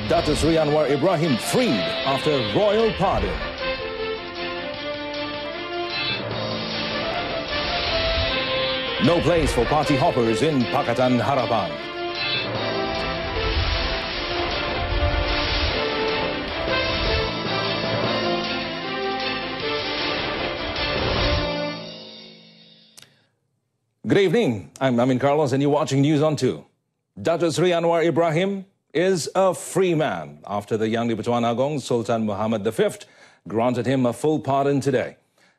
Datuk Seri Anwar Ibrahim freed after royal pardon. No place for party hoppers in Pakatan Harapan. Good evening, I'm Amin Carlos and you're watching News on 2. Datuk Seri Anwar Ibrahim is a free man after the Yang di-Pertuan Agong Sultan Muhammad V granted him a full pardon today.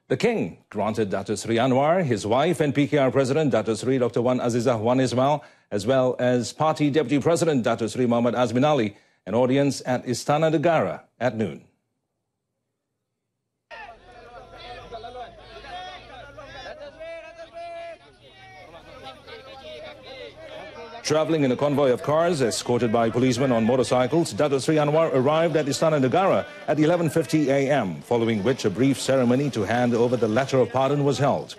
The King granted Datuk Seri Anwar, his wife and PKR President Datuk Seri Dr. Wan Azizah Wan Ismail, as well as Party Deputy President Datuk Seri Muhammad Azmin Ali, an audience at Istana Negara at noon. Travelling in a convoy of cars escorted by policemen on motorcycles, Datuk Seri Anwar arrived at Istana Negara at 11:50 a.m., following which a brief ceremony to hand over the letter of pardon was held.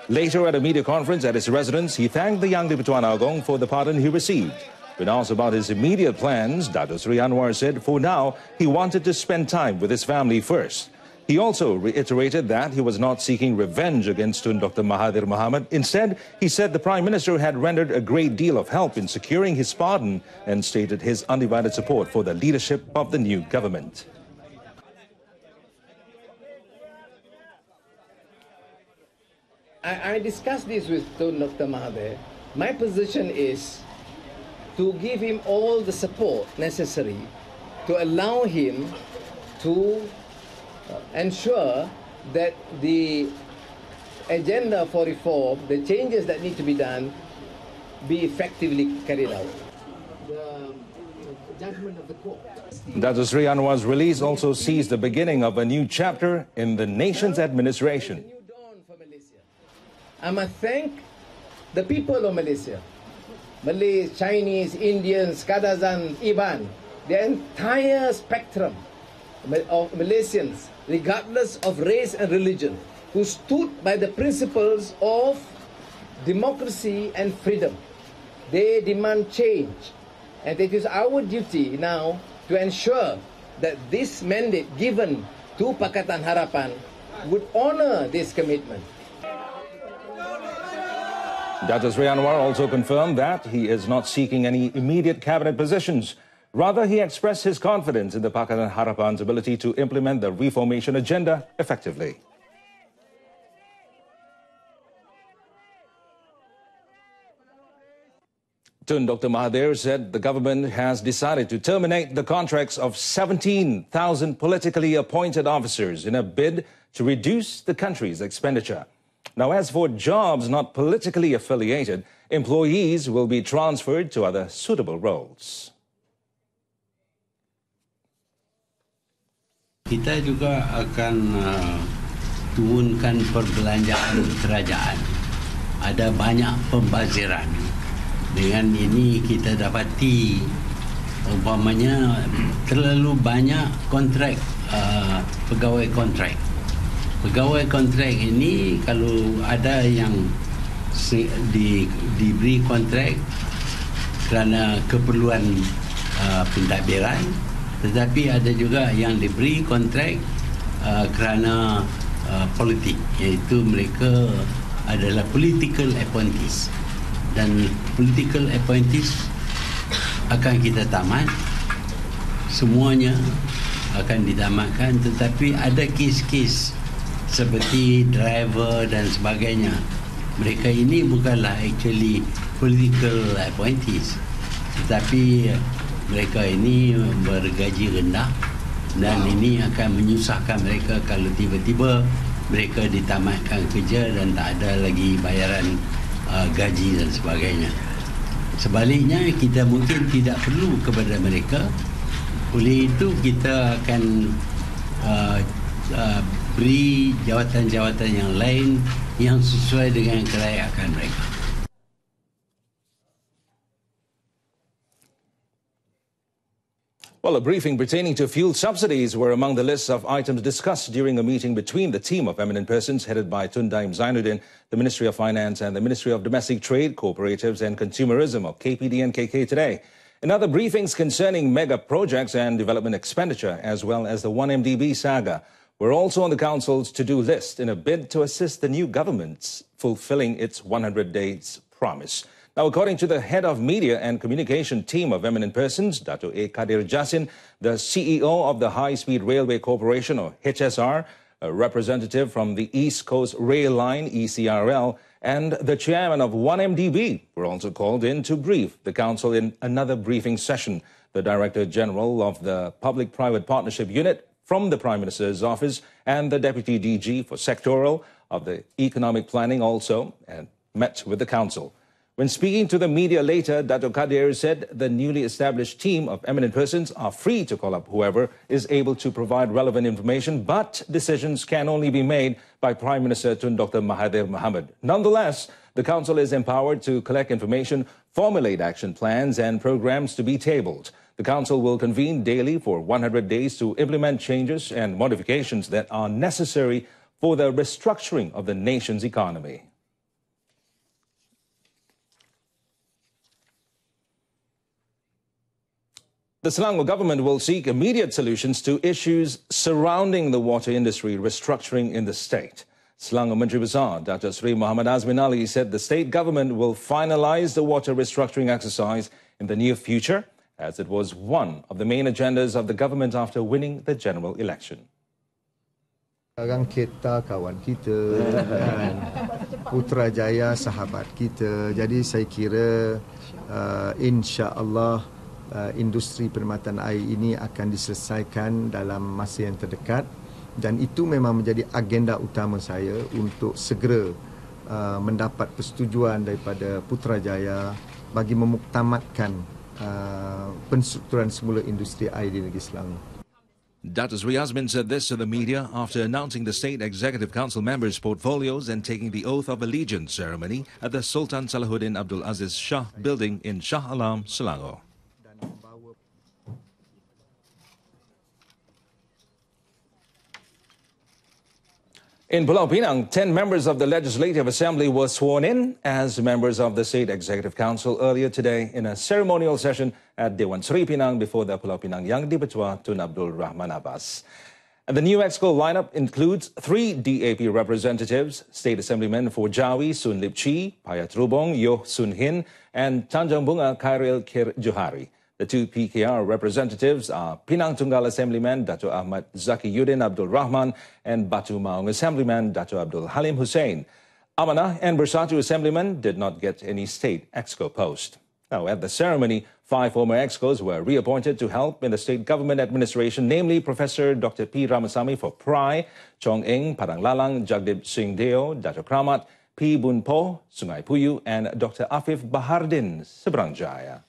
Later, at a media conference at his residence, he thanked the Yang di-Pertuan Agong for the pardon he received. When asked about his immediate plans, Datuk Seri Anwar said for now he wanted to spend time with his family first. He also reiterated that he was not seeking revenge against Tun Dr. Mahathir Mohamad. Instead, he said the Prime Minister had rendered a great deal of help in securing his pardon and stated his undivided support for the leadership of the new government. I discussed this with Tun Dr. Mahathir. My position is to give him all the support necessary to allow him to ensure that the agenda for reform, the changes that need to be done, be effectively carried out. The judgment of the court. Datuk Seri Anwar's release also sees the beginning of a new chapter in the nation's administration. I must thank the people of Malaysia, Malays, Chinese, Indians, Kadazan, Iban, the entire spectrum of Malaysians, regardless of race and religion, who stood by the principles of democracy and freedom. They demand change, and it is our duty now to ensure that this mandate given to Pakatan Harapan would honor this commitment. Datuk Seri Anwar also confirmed that he is not seeking any immediate cabinet positions. Rather, he expressed his confidence in the Pakatan Harapan's ability to implement the reformation agenda effectively. Tun Dr. Mahathir said the government has decided to terminate the contracts of 17,000 politically appointed officers in a bid to reduce the country's expenditure. Now, as for jobs not politically affiliated, employees will be transferred to other suitable roles. Kita juga akan turunkan perbelanjaan kerajaan. Ada banyak pembaziran. Dengan ini kita dapati umpamanya terlalu banyak kontrak pegawai kontrak. Pegawai kontrak ini kalau ada yang diberi kontrak kerana keperluan pentadbiran, tetapi ada juga yang diberi kontrak kerana politik, iaitu mereka adalah political appointees, dan political appointees akan kita tamat, semuanya akan ditamatkan, tetapi ada kes-kes seperti driver dan sebagainya. Mereka ini bukanlah actually political appointees, tetapi mereka ini bergaji rendah, dan ini akan menyusahkan mereka kalau tiba-tiba mereka ditamatkan kerja dan tak ada lagi bayaran gaji dan sebagainya. Sebaliknya, kita mungkin tidak perlu kepada mereka. Oleh itu, kita akan beri jawatan-jawatan yang lain yang sesuai dengan kelayakan mereka. Well, a briefing pertaining to fuel subsidies were among the list of items discussed during a meeting between the team of eminent persons headed by Tun Daim Zainuddin, the Ministry of Finance and the Ministry of Domestic Trade, Cooperatives and Consumerism of KPD and KK today. In other briefings concerning mega projects and development expenditure, as well as the 1MDB saga, were also on the Council's to-do list in a bid to assist the new government fulfilling its 100 days promise. Now, according to the head of media and communication team of eminent persons, Dato' A. Kadir Jassin, the CEO of the High Speed Railway Corporation, or HSR, a representative from the East Coast Rail Line, ECRL, and the chairman of 1MDB were also called in to brief the Council in another briefing session. The Director General of the Public-Private Partnership Unit from the Prime Minister's office and the Deputy DG for Sectoral of the Economic Planning also met with the Council. When speaking to the media later, Dato' Kadir said the newly established team of eminent persons are free to call up whoever is able to provide relevant information, but decisions can only be made by Prime Minister Tun Dr. Mahathir Mohamad. Nonetheless, the Council is empowered to collect information, formulate action plans and programs to be tabled. The Council will convene daily for 100 days to implement changes and modifications that are necessary for the restructuring of the nation's economy. The Selangor government will seek immediate solutions to issues surrounding the water industry restructuring in the state. Selangor Menteri Besar Dato' Sri Muhammad Azmin Ali said the state government will finalize the water restructuring exercise in the near future, as it was one of the main agendas of the government after winning the general election. Sekarang kita kawan kita dan Putrajaya sahabat kita. Jadi saya kira insya-Allah industri perkhidmatan air ini akan diselesaikan dalam masa yang terdekat, dan itu memang menjadi agenda utama saya untuk segera mendapat persetujuan daripada Putrajaya bagi memuktamadkan penstrukturan semula industri air di negeri Selangor. Dato' Sri Azmin said this to the media after announcing the State Executive Council members' portfolios and taking the Oath of Allegiance ceremony at the Sultan Salahuddin Abdul Aziz Shah building in Shah Alam, Selangor. In Pulau Pinang, 10 members of the Legislative Assembly were sworn in as members of the State Executive Council earlier today in a ceremonial session at Dewan Seri Pinang before the Pulau Pinang Yang Dipertua Tun Abdul Rahman Abbas. And the new EXCO lineup includes 3 DAP representatives, State Assemblymen for Jawi Sun Lip Chi, Payat Rubong Yoh Sun Hin, and Tanjung Bunga Khairil Kir Johari. The 2 PKR representatives are Pinang Tunggal Assemblyman Dato' Ahmad Zakiyuddin Abdul Rahman and Batu Maung Assemblyman Dato' Abdul Halim Hussein. Amanah and Bersatu Assemblyman did not get any state EXCO post. Now, at the ceremony, 5 former EXCOs were reappointed to help in the state government administration, namely Professor Dr. P. Ramasamy for PRI, Chong Eng, Padang Lalang, Jagdip Singh Deo, Dato' Kramat, P. Bun Po, Sungai Puyu, and Dr. Afif Bahardin, Seberang Jaya.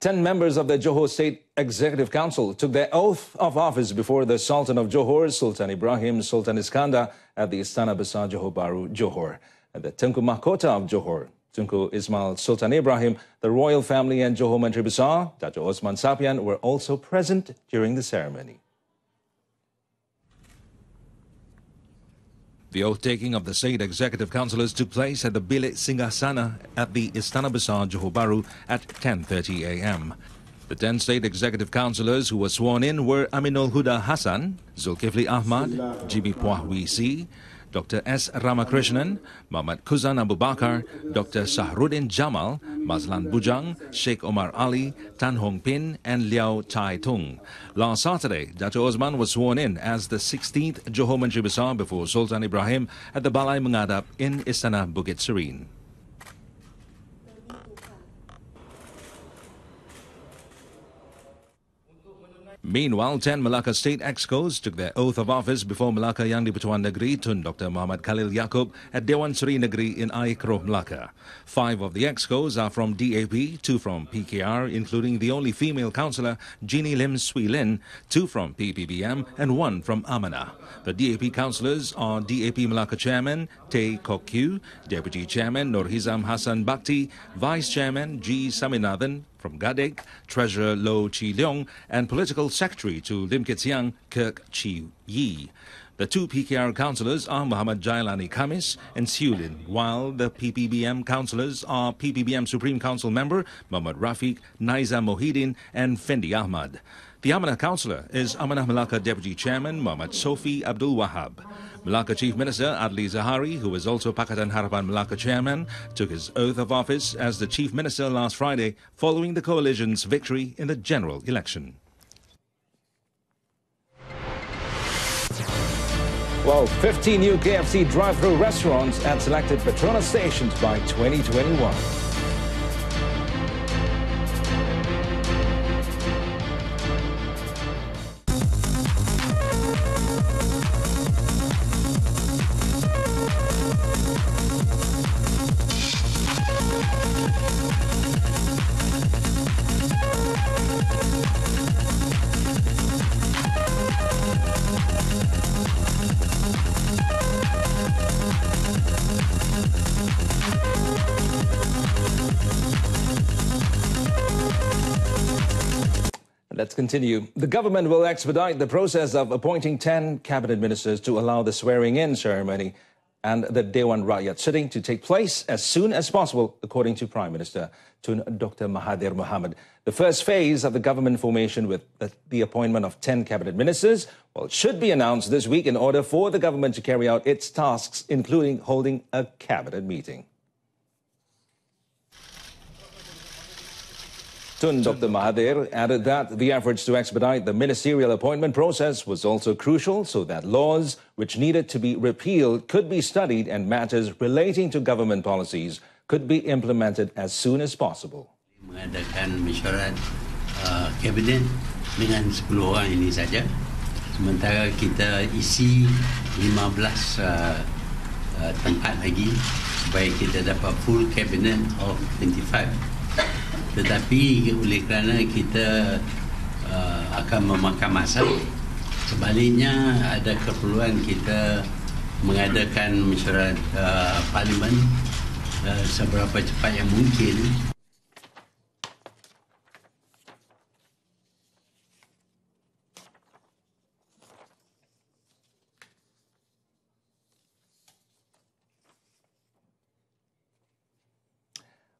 10 members of the Johor State Executive Council took their oath of office before the Sultan of Johor, Sultan Ibrahim Sultan Iskandar, at the Istana Besar Johor Bahru, Johor. At the Tengku Mahkota of Johor, Tunku Ismail Sultan Ibrahim, the royal family and Johor Menteri Besar, Dato' Osman Sapian, were also present during the ceremony. The oath-taking of the State Executive Councillors took place at the Bilik Singgasana at the Istana Besar Johor Bahru at 10:30 a.m. The 10 State Executive Councillors who were sworn in were Aminul Huda Hassan, Zulkifli Ahmad, GB Puah WC, Dr. S. Ramakrishnan, Muhammad Kuzan Abu Bakar, Dr. Sahruddin Jamal, Mazlan Bujang, Sheikh Omar Ali, Tan Hong Pin, and Liao Tai Tung. Last Saturday, Dato' Osman was sworn in as the 16th Johor Menteri Besar before Sultan Ibrahim at the Balai Mengadap in Istana Bukit Serene. Meanwhile, 10 Malacca State EXCOs took their oath of office before Malacca Yang Dipertuan Negeri Tun Dr. Muhammad Khalil Yaakob at Dewan Seri Negeri in Air Keroh, Melaka. 5 of the EXCOs are from DAP, 2 from PKR, including the only female councillor, Jeannie Lim Swee Lin, 2 from PPBM, and 1 from Amanah. The DAP councillors are DAP Malacca Chairman Tay Kok Kiew, Deputy Chairman Nurhizam Hassan Bakti, Vice Chairman G. Saminathan from Gadek, Treasurer Lo Chi Leong, and Political Secretary to Lim Kit Siang, Kirk Chi Yi. The two PKR councillors are Muhammad Jailani Khamis and Siulin, while the PPBM councillors are PPBM Supreme Council member Muhammad Rafiq, Naiza Mohidin and Fendi Ahmad. The Amanah councillor is Amanah Melaka Deputy Chairman Muhammad Sofi Abdul Wahab. Melaka Chief Minister Adli Zahari, who is also Pakatan Harapan Melaka Chairman, took his oath of office as the Chief Minister last Friday following the coalition's victory in the general election. Well, 50 new KFC drive-thru restaurants at selected Petronas stations by 2021. Let's continue. The government will expedite the process of appointing 10 cabinet ministers to allow the swearing-in ceremony and the Dewan Rakyat sitting to take place as soon as possible, according to Prime Minister Tun Dr. Mahathir Mohamad. The first phase of the government formation with the appointment of 10 cabinet ministers, well, should be announced this week in order for the government to carry out its tasks, including holding a cabinet meeting. Tun Dr. Mahathir added that the efforts to expedite the ministerial appointment process was also crucial so that laws which needed to be repealed could be studied and matters relating to government policies could be implemented as soon as possible. Mengadakan mesyuarat kabinet dengan 10 orang ini saja. Sementara kita isi 15 tempat lagi supaya kita dapat full cabinet of 25. Tetapi oleh kerana kita akan memakan masa, sebaliknya ada keperluan kita mengadakan mesyuarat parlimen seberapa cepat yang mungkin.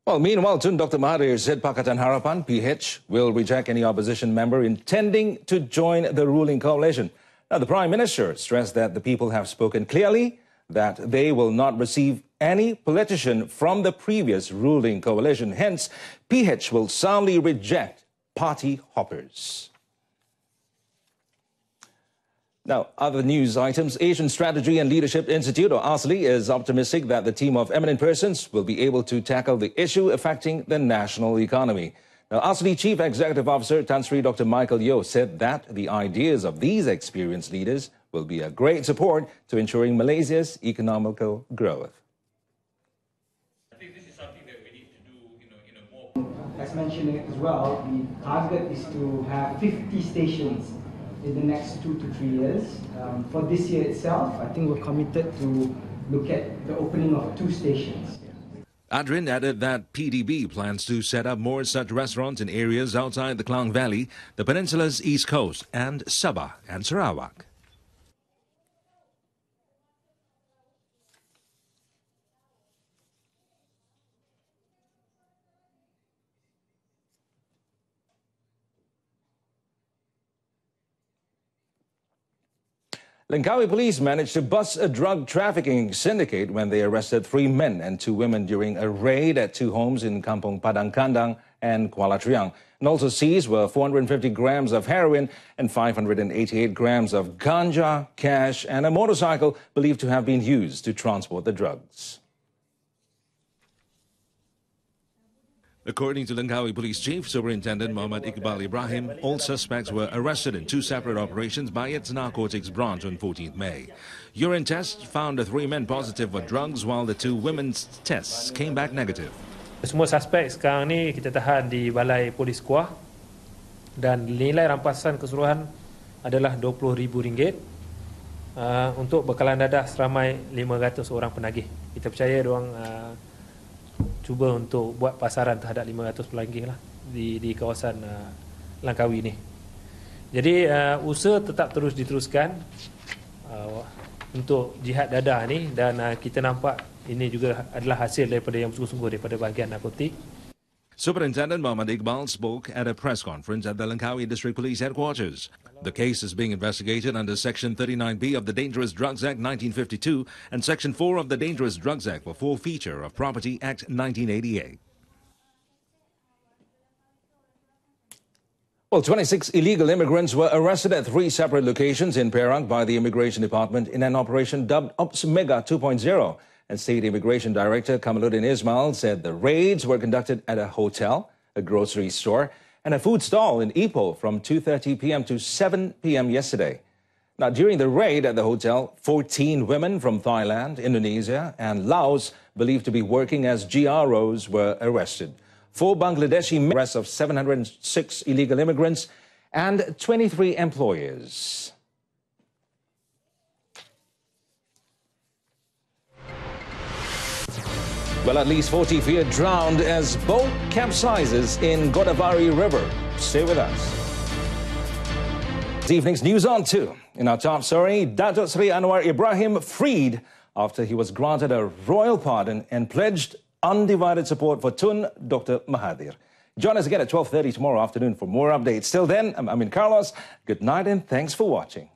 Well, meanwhile, Tun Dr. Mahathir said Pakatan Harapan, PH, will reject any opposition member intending to join the ruling coalition. Now, the Prime Minister stressed that the people have spoken clearly that they will not receive any politician from the previous ruling coalition. Hence, PH will soundly reject party hoppers. Now, other news items. Asian Strategy and Leadership Institute, or ASLI, is optimistic that the team of eminent persons will be able to tackle the issue affecting the national economy. Now, ASLI Chief Executive Officer Tan Sri Dr. Michael Yeo said that the ideas of these experienced leaders will be a great support to ensuring Malaysia's economical growth. I think this is something that we need to do, in a more... As mentioned as well, the target is to have 50 stations in the next 2 to 3 years. For this year itself, I think we're committed to look at the opening of 2 stations. Adrin added that PDB plans to set up more such restaurants in areas outside the Klang Valley, the peninsula's east coast, and Sabah and Sarawak. Langkawi police managed to bust a drug trafficking syndicate when they arrested 3 men and 2 women during a raid at 2 homes in Kampung Padang Kandang and Kuala Triang. And also seized were 450 grams of heroin and 588 grams of ganja, cash, and a motorcycle believed to have been used to transport the drugs. According to Langkawi Police Chief Superintendent Muhammad Iqbal Ibrahim, all suspects were arrested in 2 separate operations by its narcotics branch on 14th May. Urine tests found the 3 men positive for drugs, while the 2 women's tests came back negative. Semua suspek sekarang ni kita tahan di Balai Polis Kuah dan nilai rampasan keseluruhan adalah RM20,000 untuk bekalan dadah seramai 500 orang penagih. Kita percaya diorang cuba untuk buat pasaran terhadap 500 pelanggan lah di kawasan Langkawi ni. Jadi usaha tetap terus diteruskan untuk jihad dadah ni, dan kita nampak ini juga adalah hasil daripada yang bersungguh-sungguh daripada bahagian narkotik. Superintendent Muhammad Iqbal spoke at a press conference at the Langkawi District Police Headquarters. The case is being investigated under Section 39B of the Dangerous Drugs Act 1952 and Section 4 of the Dangerous Drugs Act for Forfeiture of Property Act 1988. Well, 26 illegal immigrants were arrested at 3 separate locations in Perak by the Immigration Department in an operation dubbed Ops Mega 2.0. And State Immigration Director Kamaluddin Ismail said the raids were conducted at a hotel, a grocery store, and a food stall in Ipoh from 2:30 p.m. to 7 p.m. yesterday. Now, during the raid at the hotel, 14 women from Thailand, Indonesia, and Laos believed to be working as GROs were arrested. 4 Bangladeshi arrests of 706 illegal immigrants and 23 employers. Well, at least 40 feet drowned as boat capsizes in Godavari River. Stay with us. This evening's News on 2. In our top story, Datuk Seri Anwar Ibrahim freed after he was granted a royal pardon and pledged undivided support for Tun Dr. Mahathir. Join us again at 12:30 tomorrow afternoon for more updates. Till then, I'm Amin Carlos. Good night and thanks for watching.